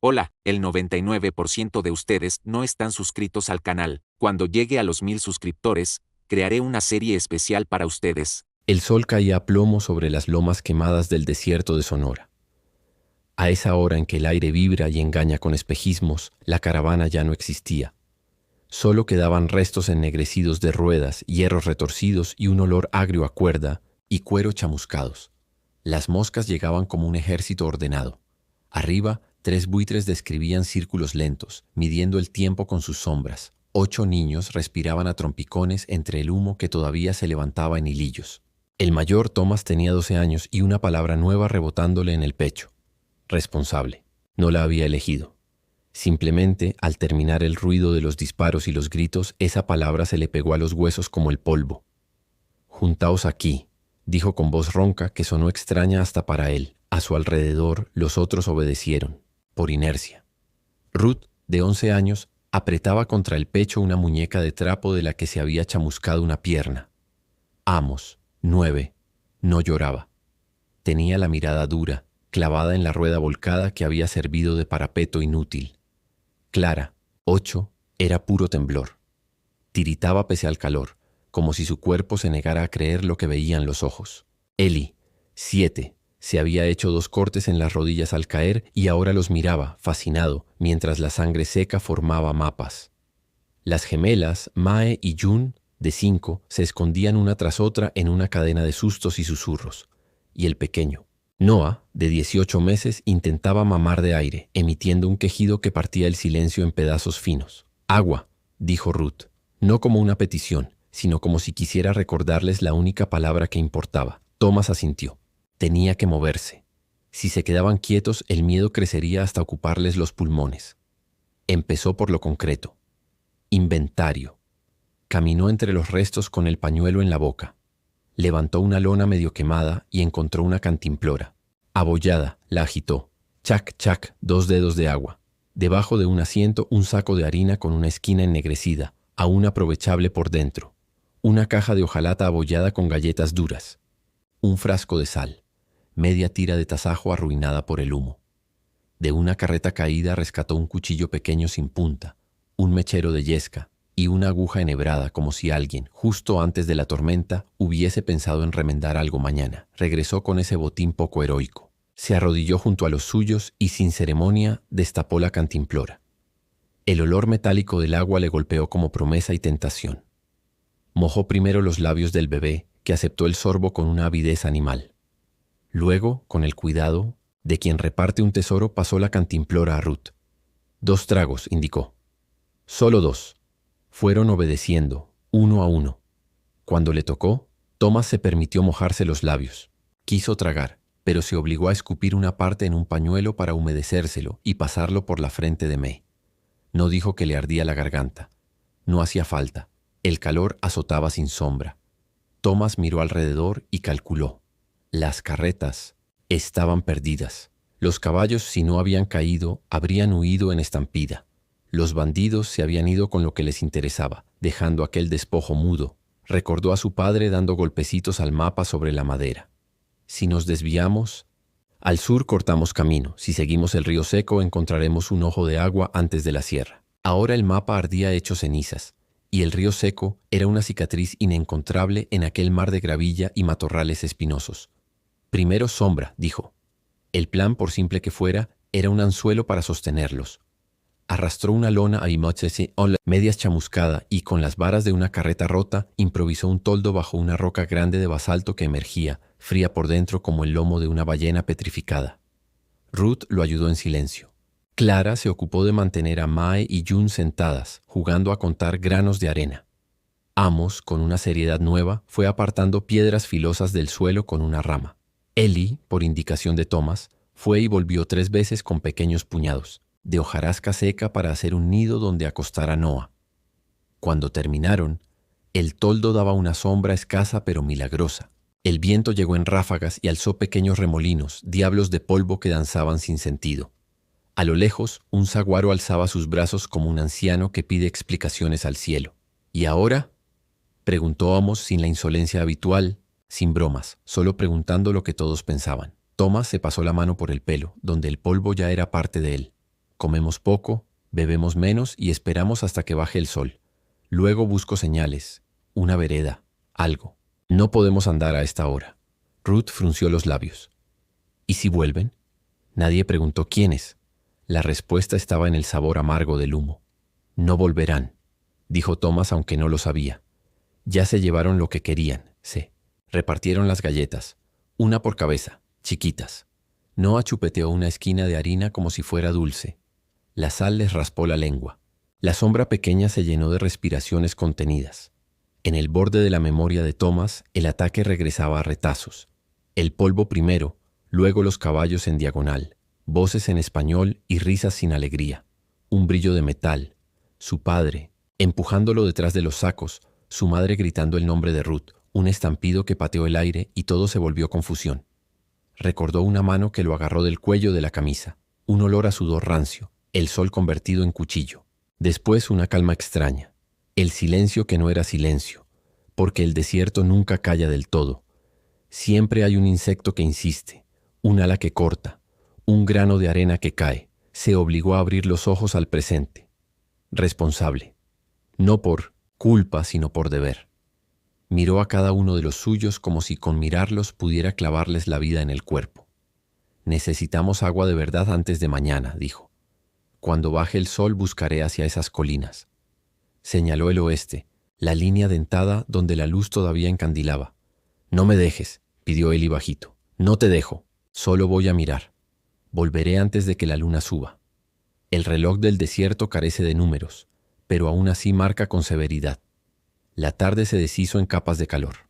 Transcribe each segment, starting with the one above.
Hola, el 99% de ustedes no están suscritos al canal. Cuando llegue a los 1000 suscriptores, crearé una serie especial para ustedes. El sol caía a plomo sobre las lomas quemadas del desierto de Sonora. A esa hora en que el aire vibra y engaña con espejismos, la caravana ya no existía. Solo quedaban restos ennegrecidos de ruedas, hierros retorcidos y un olor agrio a cuerda y cuero chamuscados. Las moscas llegaban como un ejército ordenado. Arriba, 3 buitres describían círculos lentos, midiendo el tiempo con sus sombras. 8 niños respiraban a trompicones entre el humo que todavía se levantaba en hilillos. El mayor Thomas tenía 12 años y una palabra nueva rebotándole en el pecho. Responsable. No la había elegido. Simplemente, al terminar el ruido de los disparos y los gritos, esa palabra se le pegó a los huesos como el polvo. «Juntaos aquí», dijo con voz ronca que sonó extraña hasta para él. A su alrededor, los otros obedecieron, por inercia. Ruth, de 11 años, apretaba contra el pecho una muñeca de trapo de la que se había chamuscado una pierna. Amos, 9, no lloraba. Tenía la mirada dura, clavada en la rueda volcada que había servido de parapeto inútil. Clara, 8, era puro temblor. Tiritaba pese al calor, como si su cuerpo se negara a creer lo que veían los ojos. Eli, 7, se había hecho 2 cortes en las rodillas al caer y ahora los miraba, fascinado, mientras la sangre seca formaba mapas. Las gemelas, Mae y June, de 5, se escondían una tras otra en una cadena de sustos y susurros. Y el pequeño, Noah, de 18 meses, intentaba mamar de aire, emitiendo un quejido que partía el silencio en pedazos finos. «Agua», dijo Ruth, no como una petición, sino como si quisiera recordarles la única palabra que importaba. Thomas asintió. Tenía que moverse. Si se quedaban quietos, el miedo crecería hasta ocuparles los pulmones. Empezó por lo concreto. Inventario. Caminó entre los restos con el pañuelo en la boca. Levantó una lona medio quemada y encontró una cantimplora. Abollada, la agitó. Chac, chac, 2 dedos de agua. Debajo de un asiento, un saco de harina con una esquina ennegrecida, aún aprovechable por dentro. Una caja de hojalata abollada con galletas duras. Un frasco de sal. Media tira de tasajo arruinada por el humo. De una carreta caída rescató un cuchillo pequeño sin punta, un mechero de yesca y una aguja enhebrada, como si alguien, justo antes de la tormenta, hubiese pensado en remendar algo mañana. Regresó con ese botín poco heroico. Se arrodilló junto a los suyos y sin ceremonia destapó la cantimplora. El olor metálico del agua le golpeó como promesa y tentación. Mojó primero los labios del bebé, que aceptó el sorbo con una avidez animal. Luego, con el cuidado de quien reparte un tesoro, pasó la cantimplora a Ruth. 2 tragos, indicó. Solo 2. Fueron obedeciendo, uno a uno. Cuando le tocó, Thomas se permitió mojarse los labios. Quiso tragar, pero se obligó a escupir una parte en un pañuelo para humedecérselo y pasarlo por la frente de Mae. No dijo que le ardía la garganta. No hacía falta. El calor azotaba sin sombra. Thomas miró alrededor y calculó. Las carretas estaban perdidas. Los caballos, si no habían caído, habrían huido en estampida. Los bandidos se habían ido con lo que les interesaba, dejando aquel despojo mudo. Recordó a su padre dando golpecitos al mapa sobre la madera. Si nos desviamos, al sur cortamos camino. Si seguimos el río seco, encontraremos un ojo de agua antes de la sierra. Ahora el mapa ardía hecho cenizas, y el río seco era una cicatriz inencontrable en aquel mar de gravilla y matorrales espinosos. Primero sombra, dijo. El plan, por simple que fuera, era un anzuelo para sostenerlos. Arrastró una lona a medias chamuscada y con las varas de una carreta rota improvisó un toldo bajo una roca grande de basalto que emergía, fría por dentro como el lomo de una ballena petrificada. Ruth lo ayudó en silencio. Clara se ocupó de mantener a Mae y June sentadas, jugando a contar granos de arena. Amos, con una seriedad nueva, fue apartando piedras filosas del suelo con una rama. Eli, por indicación de Thomas, fue y volvió 3 veces con pequeños puñados de hojarasca seca para hacer un nido donde acostar a Noah. Cuando terminaron, el toldo daba una sombra escasa pero milagrosa. El viento llegó en ráfagas y alzó pequeños remolinos, diablos de polvo que danzaban sin sentido. A lo lejos, un saguaro alzaba sus brazos como un anciano que pide explicaciones al cielo. ¿Y ahora?, preguntó Amos sin la insolencia habitual, sin bromas, solo preguntando lo que todos pensaban. Thomas se pasó la mano por el pelo, donde el polvo ya era parte de él. Comemos poco, bebemos menos y esperamos hasta que baje el sol. Luego busco señales, una vereda, algo. No podemos andar a esta hora. Ruth frunció los labios. ¿Y si vuelven? Nadie preguntó quiénes. La respuesta estaba en el sabor amargo del humo. No volverán, dijo Thomas, aunque no lo sabía. Ya se llevaron lo que querían, se repartieron las galletas, una por cabeza, chiquitas. Noah chupeteó una esquina de harina como si fuera dulce. La sal les raspó la lengua. La sombra pequeña se llenó de respiraciones contenidas. En el borde de la memoria de Thomas, el ataque regresaba a retazos. El polvo primero, luego los caballos en diagonal, voces en español y risas sin alegría. Un brillo de metal. Su padre, empujándolo detrás de los sacos, su madre gritando el nombre de Ruth, un estampido que pateó el aire y todo se volvió confusión. Recordó una mano que lo agarró del cuello de la camisa, un olor a sudor rancio, el sol convertido en cuchillo. Después una calma extraña, el silencio que no era silencio, porque el desierto nunca calla del todo. Siempre hay un insecto que insiste, un ala que corta, un grano de arena que cae. Se obligó a abrir los ojos al presente. Responsable, no por culpa, sino por deber. Miró a cada uno de los suyos como si con mirarlos pudiera clavarles la vida en el cuerpo. Necesitamos agua de verdad antes de mañana, dijo. Cuando baje el sol buscaré hacia esas colinas. Señaló el oeste, la línea dentada donde la luz todavía encandilaba. No me dejes, pidió Eli bajito. No te dejo, solo voy a mirar. Volveré antes de que la luna suba. El reloj del desierto carece de números, pero aún así marca con severidad. La tarde se deshizo en capas de calor.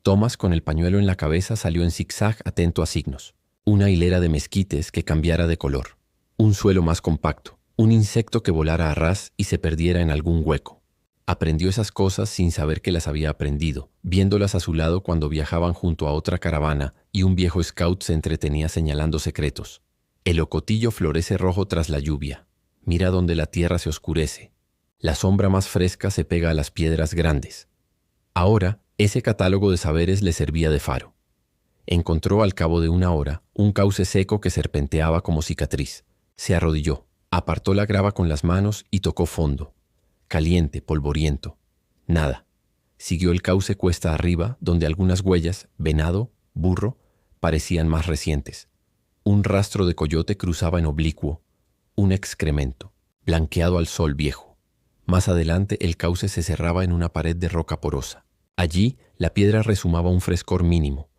Thomas, con el pañuelo en la cabeza, salió en zigzag atento a signos. Una hilera de mezquites que cambiara de color. Un suelo más compacto. Un insecto que volara a ras y se perdiera en algún hueco. Aprendió esas cosas sin saber que las había aprendido, viéndolas a su lado cuando viajaban junto a otra caravana y un viejo scout se entretenía señalando secretos. El ocotillo florece rojo tras la lluvia. Mira donde la tierra se oscurece. La sombra más fresca se pega a las piedras grandes. Ahora, ese catálogo de saberes le servía de faro. Encontró al cabo de una hora un cauce seco que serpenteaba como cicatriz. Se arrodilló, apartó la grava con las manos y tocó fondo. Caliente, polvoriento. Nada. Siguió el cauce cuesta arriba, donde algunas huellas, venado, burro, parecían más recientes. Un rastro de coyote cruzaba en oblicuo, un excremento, blanqueado al sol viejo. Más adelante el cauce se cerraba en una pared de roca porosa. Allí la piedra resumaba un frescor mínimo.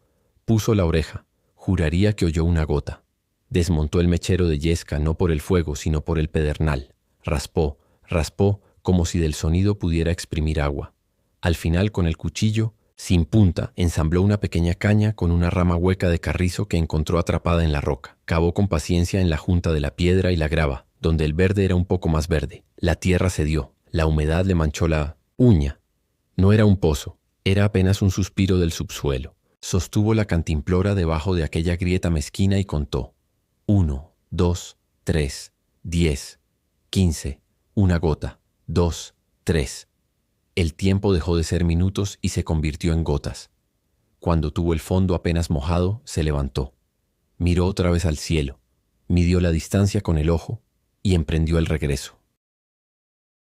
Puso la oreja, juraría que oyó una gota. Desmontó el mechero de yesca no por el fuego, sino por el pedernal. Raspó, raspó, como si del sonido pudiera exprimir agua. Al final, con el cuchillo, sin punta, ensambló una pequeña caña con una rama hueca de carrizo que encontró atrapada en la roca. Cavó con paciencia en la junta de la piedra y la grava, donde el verde era un poco más verde. La tierra cedió. La humedad le manchó la uña. No era un pozo, era apenas un suspiro del subsuelo. Sostuvo la cantimplora debajo de aquella grieta mezquina y contó. 1, 2, 3, 10, 15, una gota, 2, 3. El tiempo dejó de ser minutos y se convirtió en gotas. Cuando tuvo el fondo apenas mojado, se levantó. Miró otra vez al cielo, midió la distancia con el ojo y emprendió el regreso.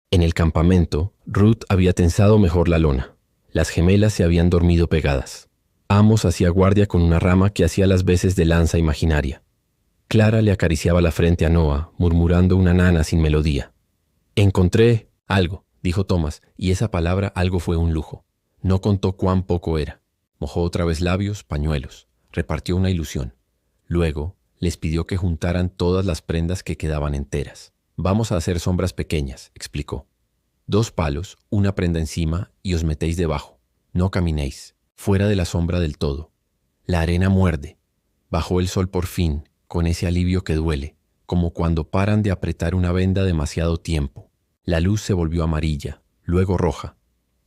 En el campamento, Ruth había tensado mejor la lona. Las gemelas se habían dormido pegadas. Amos hacía guardia con una rama que hacía las veces de lanza imaginaria. Clara le acariciaba la frente a Noah, murmurando una nana sin melodía. «Encontré algo», dijo Thomas, y esa palabra algo fue un lujo. No contó cuán poco era. Mojó otra vez labios, pañuelos. Repartió una ilusión. Luego les pidió que juntaran todas las prendas que quedaban enteras. «Vamos a hacer sombras pequeñas», explicó. 2 palos, una prenda encima y os metéis debajo. No caminéis, fuera de la sombra del todo. La arena muerde. Bajó el sol por fin, con ese alivio que duele, como cuando paran de apretar una venda demasiado tiempo. La luz se volvió amarilla, luego roja.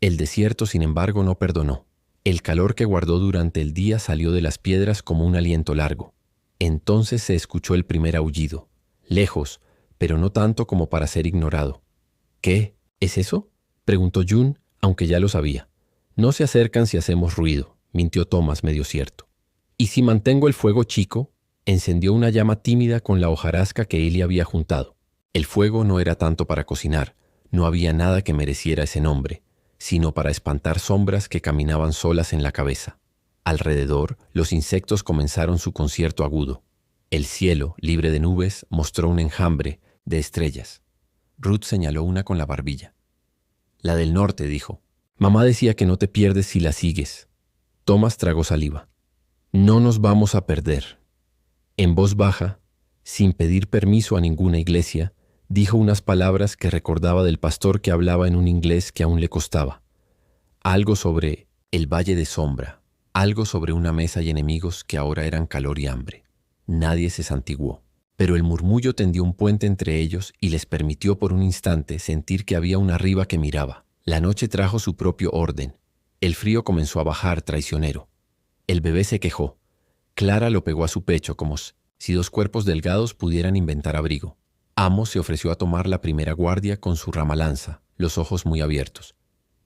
El desierto, sin embargo, no perdonó. El calor que guardó durante el día salió de las piedras como un aliento largo. Entonces se escuchó el primer aullido, lejos, pero no tanto como para ser ignorado. «¿Qué? ¿Es eso?», preguntó June, aunque ya lo sabía. «No se acercan si hacemos ruido», mintió Thomas medio cierto. «¿Y si mantengo el fuego chico?», encendió una llama tímida con la hojarasca que Eli había juntado. El fuego no era tanto para cocinar, no había nada que mereciera ese nombre, sino para espantar sombras que caminaban solas en la cabeza. Alrededor, los insectos comenzaron su concierto agudo. El cielo, libre de nubes, mostró un enjambre de estrellas. Ruth señaló una con la barbilla. La del norte, dijo. Mamá decía que no te pierdes si la sigues. Thomas tragó saliva. No nos vamos a perder. En voz baja, sin pedir permiso a ninguna iglesia, dijo unas palabras que recordaba del pastor que hablaba en un inglés que aún le costaba. Algo sobre el valle de sombra, algo sobre una mesa y enemigos que ahora eran calor y hambre. Nadie se santiguó, pero el murmullo tendió un puente entre ellos y les permitió por un instante sentir que había una arriba que miraba. La noche trajo su propio orden. El frío comenzó a bajar traicionero. El bebé se quejó. Clara lo pegó a su pecho como si dos cuerpos delgados pudieran inventar abrigo. Amos se ofreció a tomar la primera guardia con su ramalanza, los ojos muy abiertos.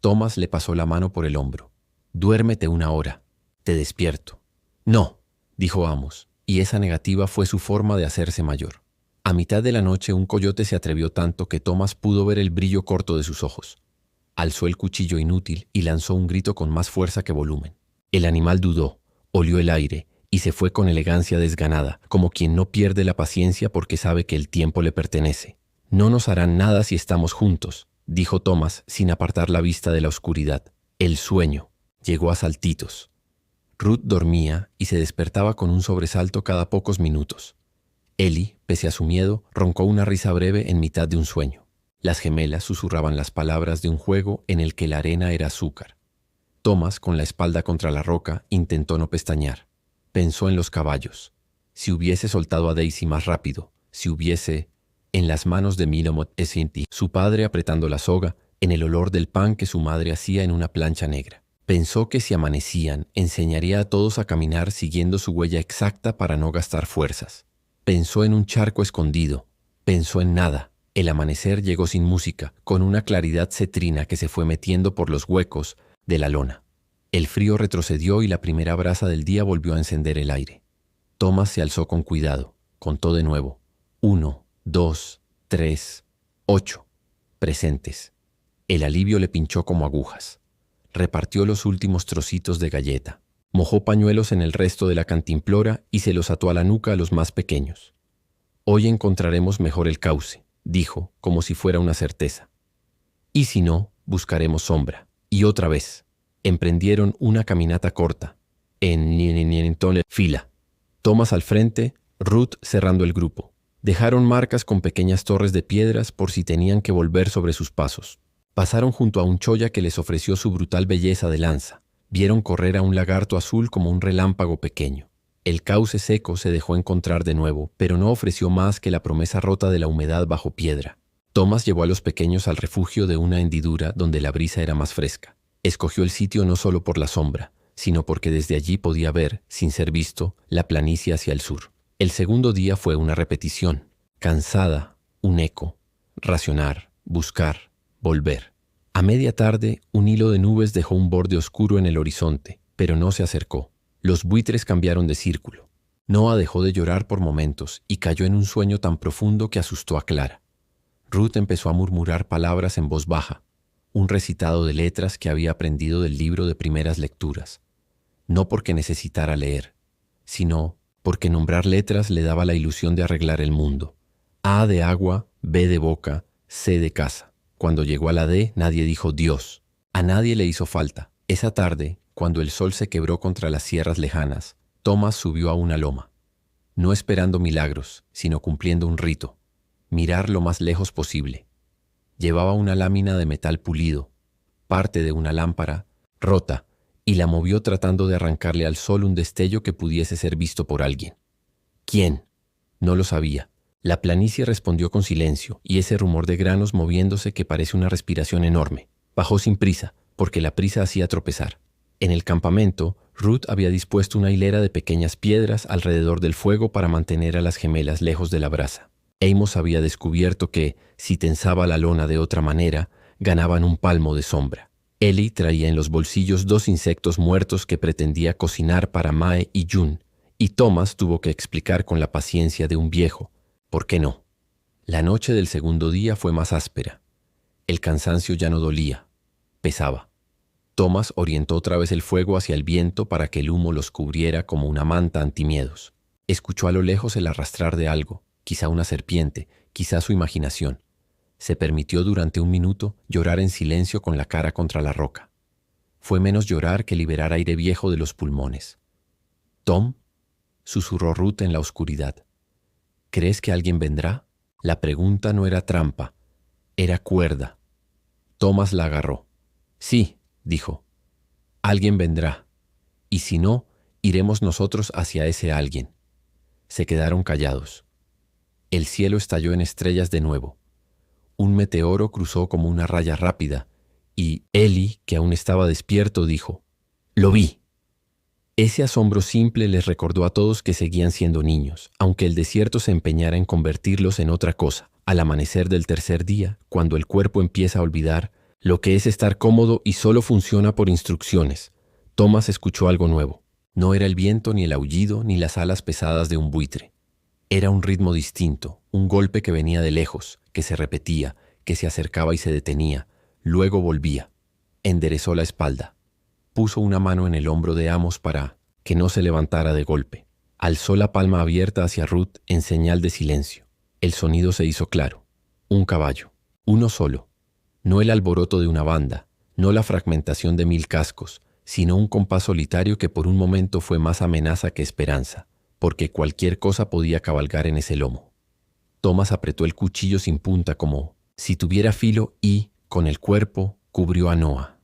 Thomas le pasó la mano por el hombro. «Duérmete una hora. Te despierto». «No», dijo Amos, y esa negativa fue su forma de hacerse mayor. A mitad de la noche un coyote se atrevió tanto que Thomas pudo ver el brillo corto de sus ojos. Alzó el cuchillo inútil y lanzó un grito con más fuerza que volumen. El animal dudó, olió el aire y se fue con elegancia desganada, como quien no pierde la paciencia porque sabe que el tiempo le pertenece. «No nos harán nada si estamos juntos», dijo Thomas sin apartar la vista de la oscuridad. El sueño llegó a saltitos. Ruth dormía y se despertaba con un sobresalto cada pocos minutos. Ellie, pese a su miedo, roncó una risa breve en mitad de un sueño. Las gemelas susurraban las palabras de un juego en el que la arena era azúcar. Thomas, con la espalda contra la roca, intentó no pestañear. Pensó en los caballos. Si hubiese soltado a Daisy más rápido, si hubiese... En las manos de Minomot Esinti, su padre apretando la soga, en el olor del pan que su madre hacía en una plancha negra. Pensó que si amanecían, enseñaría a todos a caminar siguiendo su huella exacta para no gastar fuerzas. Pensó en un charco escondido. Pensó en nada. El amanecer llegó sin música, con una claridad cetrina que se fue metiendo por los huecos de la lona. El frío retrocedió y la primera brasa del día volvió a encender el aire. Thomas se alzó con cuidado. Contó de nuevo. 1, 2, 3, 8. Presentes. El alivio le pinchó como agujas. Repartió los últimos trocitos de galleta. Mojó pañuelos en el resto de la cantimplora y se los ató a la nuca a los más pequeños. «Hoy encontraremos mejor el cauce», dijo, como si fuera una certeza. «Y si no, buscaremos sombra». Y otra vez. Emprendieron una caminata corta, en fila. Thomas al frente, Ruth cerrando el grupo. Dejaron marcas con pequeñas torres de piedras por si tenían que volver sobre sus pasos. Pasaron junto a un cholla que les ofreció su brutal belleza de lanza. Vieron correr a un lagarto azul como un relámpago pequeño. El cauce seco se dejó encontrar de nuevo, pero no ofreció más que la promesa rota de la humedad bajo piedra. Thomas llevó a los pequeños al refugio de una hendidura donde la brisa era más fresca. Escogió el sitio no solo por la sombra, sino porque desde allí podía ver, sin ser visto, la planicie hacia el sur. El segundo día fue una repetición, cansada, un eco, racionar, buscar, volver. A media tarde, un hilo de nubes dejó un borde oscuro en el horizonte, pero no se acercó. Los buitres cambiaron de círculo. Noah dejó de llorar por momentos y cayó en un sueño tan profundo que asustó a Clara. Ruth empezó a murmurar palabras en voz baja, un recitado de letras que había aprendido del libro de primeras lecturas. No porque necesitara leer, sino porque nombrar letras le daba la ilusión de arreglar el mundo. A de agua, B de boca, C de casa. Cuando llegó a la D, nadie dijo Dios. A nadie le hizo falta. Esa tarde, cuando el sol se quebró contra las sierras lejanas, Thomas subió a una loma. No esperando milagros, sino cumpliendo un rito. Mirar lo más lejos posible. Llevaba una lámina de metal pulido, parte de una lámpara, rota, y la movió tratando de arrancarle al sol un destello que pudiese ser visto por alguien. ¿Quién? No lo sabía. La planicie respondió con silencio, y ese rumor de granos moviéndose que parece una respiración enorme. Bajó sin prisa, porque la prisa hacía tropezar. En el campamento, Ruth había dispuesto una hilera de pequeñas piedras alrededor del fuego para mantener a las gemelas lejos de la brasa. Amos había descubierto que, si tensaba la lona de otra manera, ganaban un palmo de sombra. Ellie traía en los bolsillos 2 insectos muertos que pretendía cocinar para Mae y June, y Thomas tuvo que explicar con la paciencia de un viejo, ¿por qué no? La noche del segundo día fue más áspera. El cansancio ya no dolía, pesaba. Thomas orientó otra vez el fuego hacia el viento para que el humo los cubriera como una manta antimiedos. Escuchó a lo lejos el arrastrar de algo, quizá una serpiente, quizá su imaginación. Se permitió durante un minuto llorar en silencio con la cara contra la roca. Fue menos llorar que liberar aire viejo de los pulmones. «Tom», susurró Ruth en la oscuridad. «¿Crees que alguien vendrá?» La pregunta no era trampa, era cuerda. Thomas la agarró. «Sí», dijo. «Alguien vendrá. Y si no, iremos nosotros hacia ese alguien». Se quedaron callados. El cielo estalló en estrellas de nuevo. Un meteoro cruzó como una raya rápida, y Eli, que aún estaba despierto, dijo: «Lo vi». Ese asombro simple les recordó a todos que seguían siendo niños, aunque el desierto se empeñara en convertirlos en otra cosa. Al amanecer del tercer día, cuando el cuerpo empieza a olvidar lo que es estar cómodo y solo funciona por instrucciones, Thomas escuchó algo nuevo. No era el viento, ni el aullido, ni las alas pesadas de un buitre. Era un ritmo distinto, un golpe que venía de lejos, que se repetía, que se acercaba y se detenía, luego volvía. Enderezó la espalda. Puso una mano en el hombro de Amos para que no se levantara de golpe. Alzó la palma abierta hacia Ruth en señal de silencio. El sonido se hizo claro. Un caballo. Uno solo. No el alboroto de una banda, no la fragmentación de 1000 cascos, sino un compás solitario que por un momento fue más amenaza que esperanza, porque cualquier cosa podía cabalgar en ese lomo. Thomas apretó el cuchillo sin punta como si tuviera filo y, con el cuerpo, cubrió a Noah.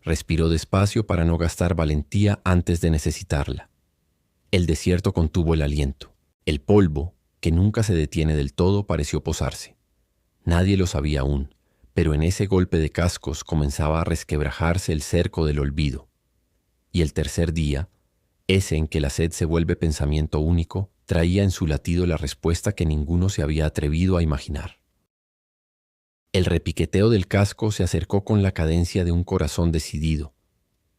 Respiró despacio para no gastar valentía antes de necesitarla. El desierto contuvo el aliento. El polvo, que nunca se detiene del todo, pareció posarse. Nadie lo sabía aún, pero en ese golpe de cascos comenzaba a resquebrajarse el cerco del olvido. Y el tercer día, ese en que la sed se vuelve pensamiento único, traía en su latido la respuesta que ninguno se había atrevido a imaginar. El repiqueteo del casco se acercó con la cadencia de un corazón decidido.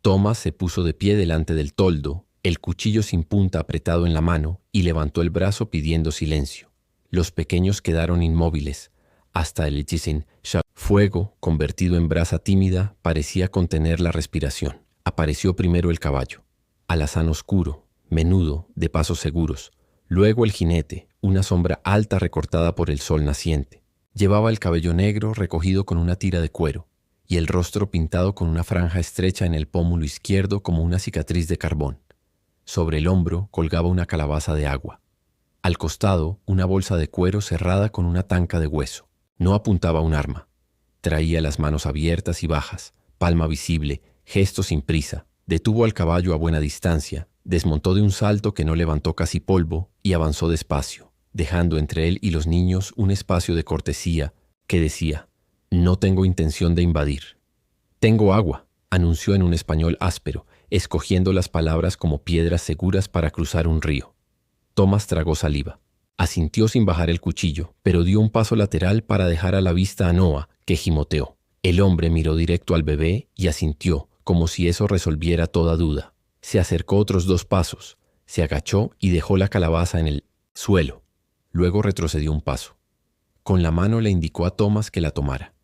Thomas se puso de pie delante del toldo, el cuchillo sin punta apretado en la mano, y levantó el brazo pidiendo silencio. Los pequeños quedaron inmóviles. Hasta el Yisin fuego, convertido en brasa tímida, parecía contener la respiración. Apareció primero el caballo, alazán oscuro, menudo, de pasos seguros. Luego el jinete, una sombra alta recortada por el sol naciente. Llevaba el cabello negro recogido con una tira de cuero y el rostro pintado con una franja estrecha en el pómulo izquierdo como una cicatriz de carbón. Sobre el hombro colgaba una calabaza de agua. Al costado, una bolsa de cuero cerrada con una tanca de hueso. No apuntaba un arma. Traía las manos abiertas y bajas, palma visible, gesto sin prisa. Detuvo al caballo a buena distancia, desmontó de un salto que no levantó casi polvo y avanzó despacio, dejando entre él y los niños un espacio de cortesía que decía: «No tengo intención de invadir». «Tengo agua», anunció en un español áspero, escogiendo las palabras como piedras seguras para cruzar un río. Thomas tragó saliva. Asintió sin bajar el cuchillo, pero dio un paso lateral para dejar a la vista a Noah, que gimoteó. El hombre miró directo al bebé y asintió, como si eso resolviera toda duda. Se acercó otros 2 pasos, se agachó y dejó la calabaza en el suelo. Luego retrocedió un paso. Con la mano le indicó a Thomas que la tomara.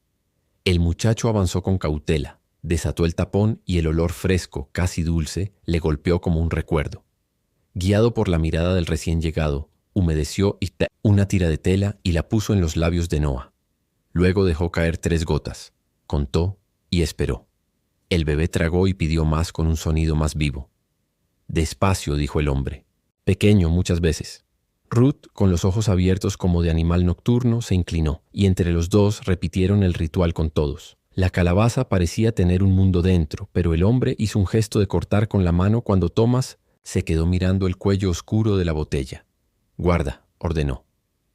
El muchacho avanzó con cautela, desató el tapón y el olor fresco, casi dulce, le golpeó como un recuerdo. Guiado por la mirada del recién llegado, humedeció una tira de tela y la puso en los labios de Noah. Luego dejó caer 3 gotas, contó y esperó. El bebé tragó y pidió más con un sonido más vivo. «Despacio», dijo el hombre. «Pequeño muchas veces». Ruth, con los ojos abiertos como de animal nocturno, se inclinó, y entre los dos repitieron el ritual con todos. La calabaza parecía tener un mundo dentro, pero el hombre hizo un gesto de cortar con la mano cuando Thomas se quedó mirando el cuello oscuro de la botella. «Guarda», ordenó.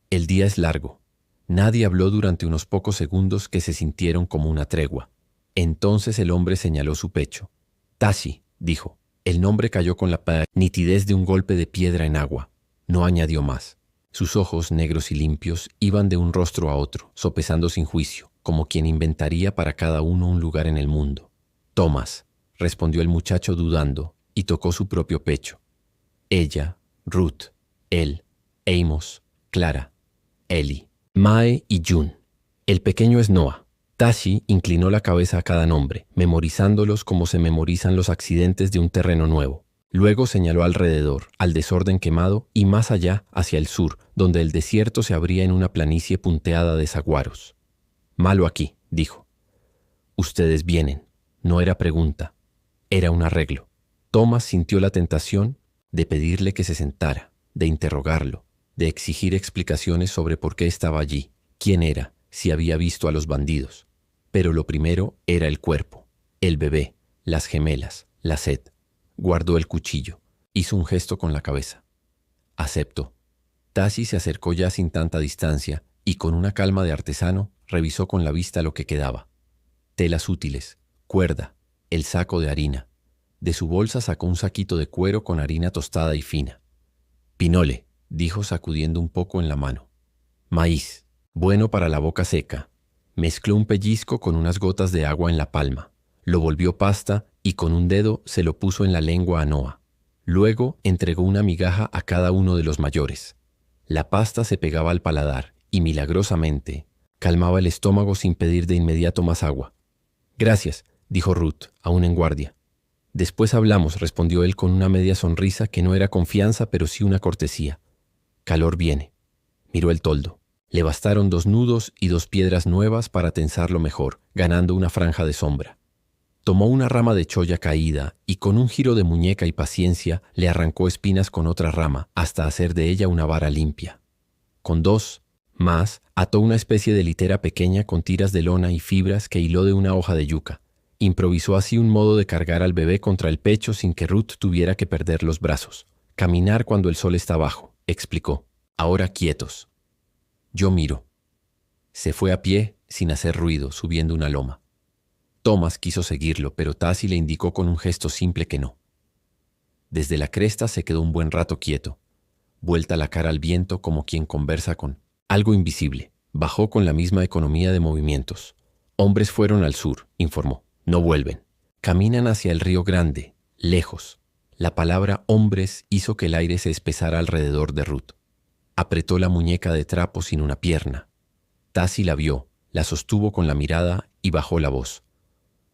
«El día es largo». Nadie habló durante unos pocos segundos que se sintieron como una tregua. Entonces el hombre señaló su pecho. «Tashi», dijo. El nombre cayó con la nitidez de un golpe de piedra en agua. No añadió más. Sus ojos, negros y limpios, iban de un rostro a otro, sopesando sin juicio, como quien inventaría para cada uno un lugar en el mundo. «Thomas», respondió el muchacho dudando, y tocó su propio pecho. Ella, Ruth, él, Amos, Clara, Eli. Mae y Jun. El pequeño es Noah. Tashi inclinó la cabeza a cada nombre, memorizándolos como se memorizan los accidentes de un terreno nuevo. Luego señaló alrededor, al desorden quemado y más allá, hacia el sur, donde el desierto se abría en una planicie punteada de saguaros. Malo aquí, dijo. Ustedes vienen. No era pregunta, era un arreglo. Thomas sintió la tentación de pedirle que se sentara, de interrogarlo, de exigir explicaciones sobre por qué estaba allí, quién era, si había visto a los bandidos. Pero lo primero era el cuerpo, el bebé, las gemelas, la sed. Guardó el cuchillo, hizo un gesto con la cabeza. Aceptó. Tashi se acercó ya sin tanta distancia y con una calma de artesano revisó con la vista lo que quedaba. Telas útiles, cuerda, el saco de harina. De su bolsa sacó un saquito de cuero con harina tostada y fina. Pinole, dijo sacudiendo un poco en la mano. Maíz, bueno para la boca seca. Mezcló un pellizco con unas gotas de agua en la palma. Lo volvió pasta y con un dedo se lo puso en la lengua a Noah. Luego entregó una migaja a cada uno de los mayores. La pasta se pegaba al paladar y milagrosamente calmaba el estómago sin pedir de inmediato más agua. Gracias, dijo Ruth, aún en guardia. Después hablamos, respondió él con una media sonrisa que no era confianza, pero sí una cortesía. Calor viene. Miró el toldo. Le bastaron 2 nudos y 2 piedras nuevas para tensarlo mejor, ganando una franja de sombra. Tomó una rama de cholla caída y con un giro de muñeca y paciencia le arrancó espinas con otra rama hasta hacer de ella una vara limpia. Con 2 más, ató una especie de litera pequeña con tiras de lona y fibras que hiló de una hoja de yuca. Improvisó así un modo de cargar al bebé contra el pecho sin que Ruth tuviera que perder los brazos. Caminar cuando el sol está bajo, explicó. Ahora quietos. Yo miro. Se fue a pie, sin hacer ruido, subiendo una loma. Thomas quiso seguirlo, pero Tashi le indicó con un gesto simple que no. Desde la cresta se quedó un buen rato quieto, vuelta la cara al viento como quien conversa con algo invisible. Bajó con la misma economía de movimientos. Hombres fueron al sur, informó. No vuelven. Caminan hacia el río Grande, lejos. La palabra hombres hizo que el aire se espesara alrededor de Ruth. Apretó la muñeca de trapo sin una pierna. Tashi la vio, la sostuvo con la mirada y bajó la voz.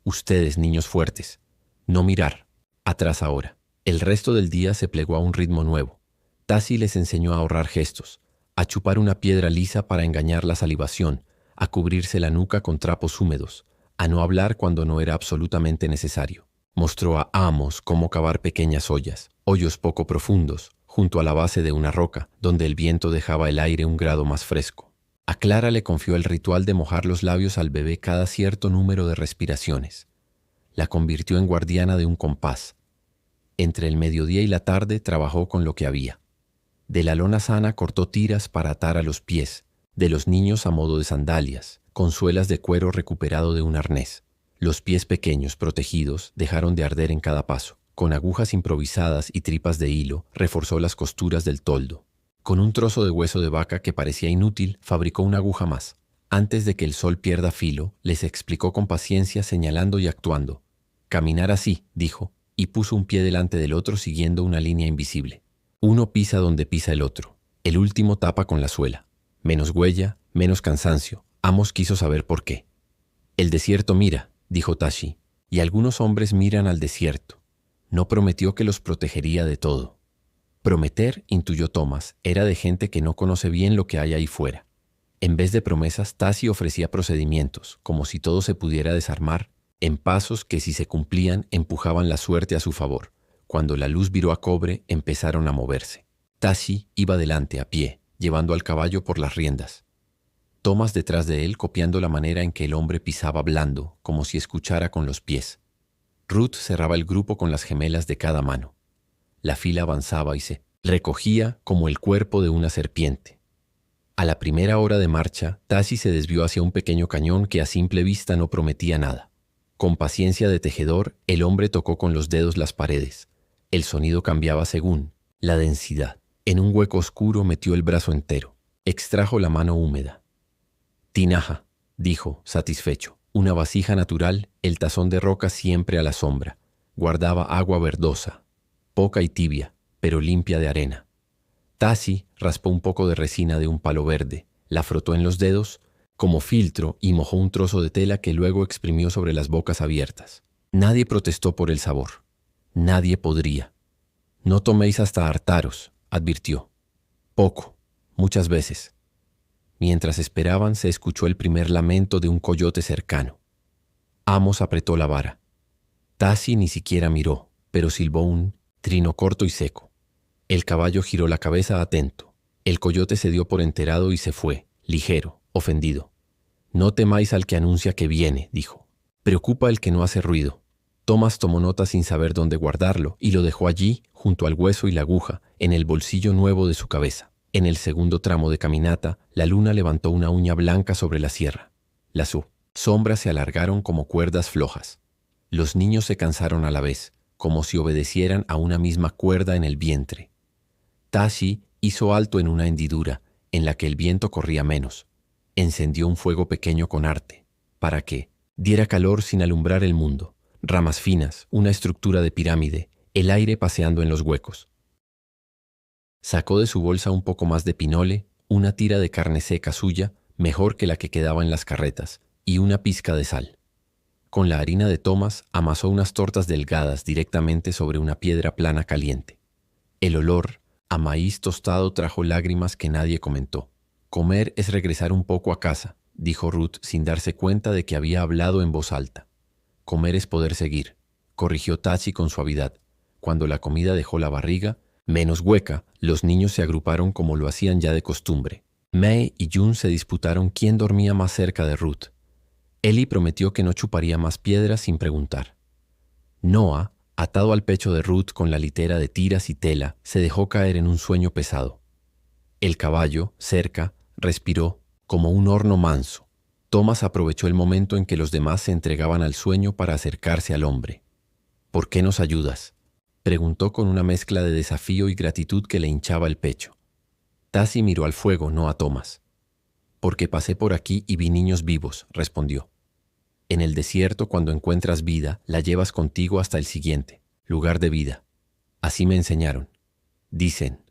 Ustedes, niños fuertes, no mirar. Atrás ahora. El resto del día se plegó a un ritmo nuevo. Tashi les enseñó a ahorrar gestos, a chupar una piedra lisa para engañar la salivación, a cubrirse la nuca con trapos húmedos, a no hablar cuando no era absolutamente necesario. Mostró a Amos cómo cavar pequeñas ollas, hoyos poco profundos, junto a la base de una roca, donde el viento dejaba el aire un grado más fresco. A Clara le confió el ritual de mojar los labios al bebé cada cierto número de respiraciones. La convirtió en guardiana de un compás. Entre el mediodía y la tarde trabajó con lo que había. De la lona sana cortó tiras para atar a los pies, de los niños a modo de sandalias, con suelas de cuero recuperado de un arnés. Los pies pequeños, protegidos, dejaron de arder en cada paso. Con agujas improvisadas y tripas de hilo, reforzó las costuras del toldo. Con un trozo de hueso de vaca que parecía inútil, fabricó una aguja más. Antes de que el sol pierda filo, les explicó con paciencia, señalando y actuando. Caminar así, dijo, y puso un pie delante del otro siguiendo una línea invisible. Uno pisa donde pisa el otro. El último tapa con la suela. Menos huella, menos cansancio. Amos quiso saber por qué. El desierto mira, dijo Tashi, y algunos hombres miran al desierto. No prometió que los protegería de todo. Prometer, intuyó Thomas, era de gente que no conoce bien lo que hay ahí fuera. En vez de promesas, Tashi ofrecía procedimientos, como si todo se pudiera desarmar, en pasos que si se cumplían empujaban la suerte a su favor. Cuando la luz viró a cobre, empezaron a moverse. Tashi iba delante a pie, llevando al caballo por las riendas. Thomas detrás de él, copiando la manera en que el hombre pisaba blando, como si escuchara con los pies. Ruth cerraba el grupo con las gemelas de cada mano. La fila avanzaba y se recogía como el cuerpo de una serpiente. A la primera hora de marcha, Tashi se desvió hacia un pequeño cañón que a simple vista no prometía nada. Con paciencia de tejedor, el hombre tocó con los dedos las paredes. El sonido cambiaba según la densidad. En un hueco oscuro metió el brazo entero. Extrajo la mano húmeda. Tinaja, dijo, satisfecho. Una vasija natural, el tazón de roca siempre a la sombra. Guardaba agua verdosa, poca y tibia, pero limpia de arena. Tashi raspó un poco de resina de un palo verde, La frotó en los dedos como filtro y mojó un trozo de tela que luego exprimió sobre las bocas abiertas. Nadie protestó por el sabor. Nadie podría. No toméis hasta hartaros, advirtió. Poco, muchas veces. Mientras esperaban, se escuchó el primer lamento de un coyote cercano. Amos apretó la vara. Tassi ni siquiera miró, pero silbó un trino corto y seco. El caballo giró la cabeza atento. El coyote se dio por enterado y se fue, ligero, ofendido. No temáis al que anuncia que viene, dijo. Preocupa el que no hace ruido. Thomas tomó nota sin saber dónde guardarlo y lo dejó allí, junto al hueso y la aguja, en el bolsillo nuevo de su cabeza. En el segundo tramo de caminata, la luna levantó una uña blanca sobre la sierra. Las sombras se alargaron como cuerdas flojas. Los niños se cansaron a la vez, como si obedecieran a una misma cuerda en el vientre. Tassi hizo alto en una hendidura, en la que el viento corría menos. Encendió un fuego pequeño con arte, para que diera calor sin alumbrar el mundo. Ramas finas, una estructura de pirámide, el aire paseando en los huecos. Sacó de su bolsa un poco más de pinole, una tira de carne seca suya, mejor que la que quedaba en las carretas, y una pizca de sal. Con la harina de Thomas amasó unas tortas delgadas directamente sobre una piedra plana caliente. El olor a maíz tostado trajo lágrimas que nadie comentó. Comer es regresar un poco a casa, dijo Ruth sin darse cuenta de que había hablado en voz alta. Comer es poder seguir, corrigió Tassi con suavidad. Cuando la comida dejó la barriga, menos hueca, los niños se agruparon como lo hacían ya de costumbre. May y June se disputaron quién dormía más cerca de Ruth. Ellie prometió que no chuparía más piedras sin preguntar. Noah, atado al pecho de Ruth con la litera de tiras y tela, se dejó caer en un sueño pesado. El caballo, cerca, respiró como un horno manso. Thomas aprovechó el momento en que los demás se entregaban al sueño para acercarse al hombre. ¿Por qué nos ayudas?, preguntó con una mezcla de desafío y gratitud que le hinchaba el pecho. Tassi miró al fuego, no a Thomas. Porque pasé por aquí y vi niños vivos, respondió. En el desierto, cuando encuentras vida, la llevas contigo hasta el siguiente, lugar de vida. Así me enseñaron. Dicen.